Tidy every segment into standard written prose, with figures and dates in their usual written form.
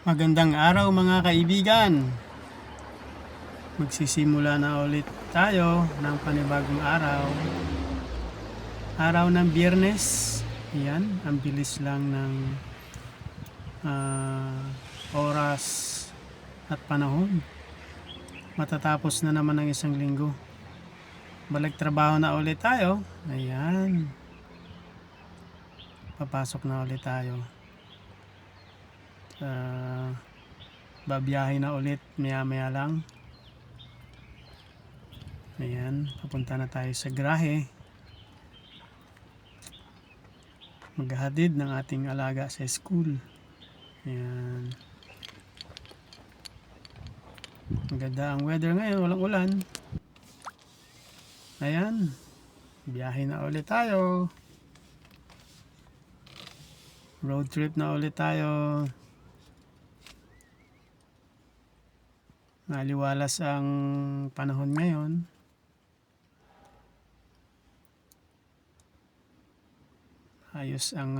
Magandang araw mga kaibigan. Magsisimula na ulit tayo ng panibagong araw. Araw ng Biyernes. Yan, ang bilis lang ng oras at panahon. Matatapos na naman ang isang linggo. Balik trabaho na ulit tayo. Ayan. Papasok na ulit tayo. Babiyahe na ulit maya lang. Ayan, papunta na tayo sa garahe. Maghahatid ng ating alaga sa school. Ayan. Maganda ang weather ngayon, walang ulan. Ayan, biyahe na ulit tayo. Road trip na ulit tayo. Maliwalas ang panahon ngayon. Ayos ang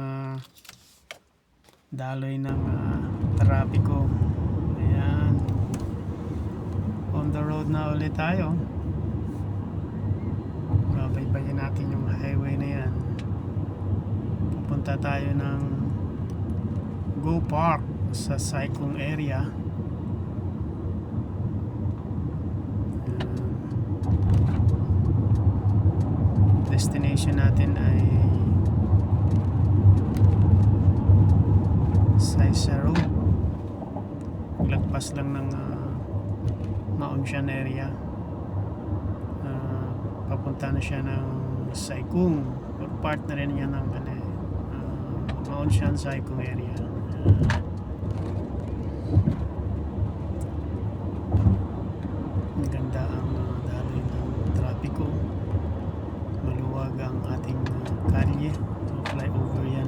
daloy ng trapiko. Ayan. On the road na ulit tayo. Babaybayin natin yung highway na yan. Pupunta tayo ng Go Park sa Saikong area. Destination natin ay Saisa Road. Lagpas lang ng Maonshan area. Papunta na siya ng Saikong, or part na rin niya ng Maonshan Saikong area. Maganda ang daloy ng trapiko. Maluwag ang ating kalye. Flyover yan.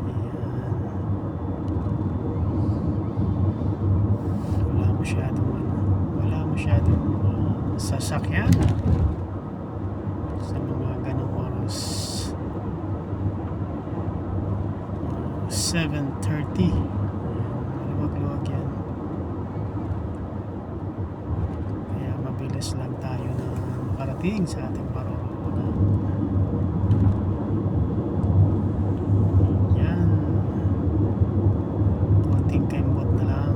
Ayan. Wala masyadong sasakyan sa mga ganong oras. 7:30. Maluwag-luwag yan. Kaya mabilis lang tayo na makarating sa ating paroroonan. Yan. Konting kembot na lang.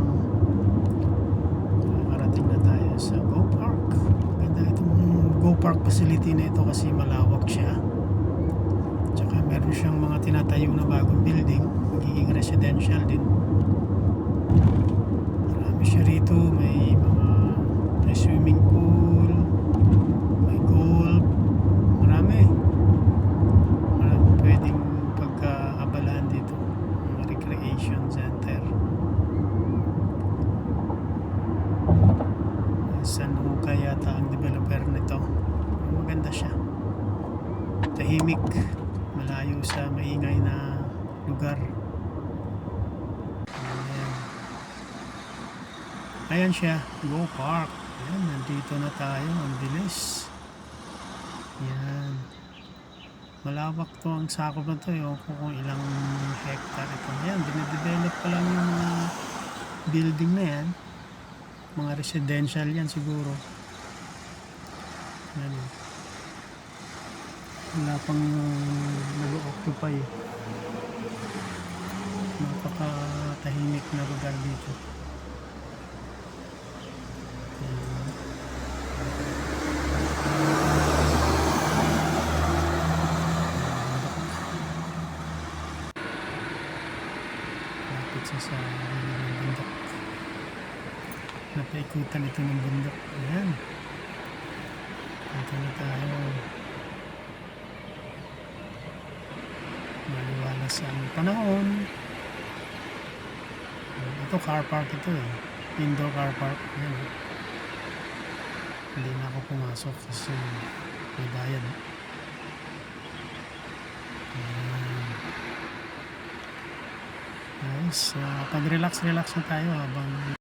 Makarating na tayo sa Go Park. Maganda itong Go Park facility na ito kasi malawak siya. Tsaka meron siyang mga tinatayo na bagong building. Magiging residential din. Marami siya rito. May swimming pool, may golf, marami pwedeng pagkaabalahan dito, mga recreation center. San Luca yata ang developer nito. Maganda siya, tahimik, malayo sa maingay na lugar. Ayan siya, Go Park. Ayan, nandito na tayo. Ang bilis. Ayan. Malawak to ang sakop na to. Ewan ko kung ilang hectare ito. Ayan, dinidevelop pa lang yung mga building na yan. Mga residential yan siguro. Ayan. Wala pang nag-occupy. Napakatahimik na lugar dito. Sa bundok. Napaikutan ito ng bundok. Ayan. Dito na tayo. Maliwalas ang panahon. Ito car park ito eh. Indoor car park. Ayan. Hindi na ako pumasok kasi may bayad. Nice. Pag-relax na tayo habang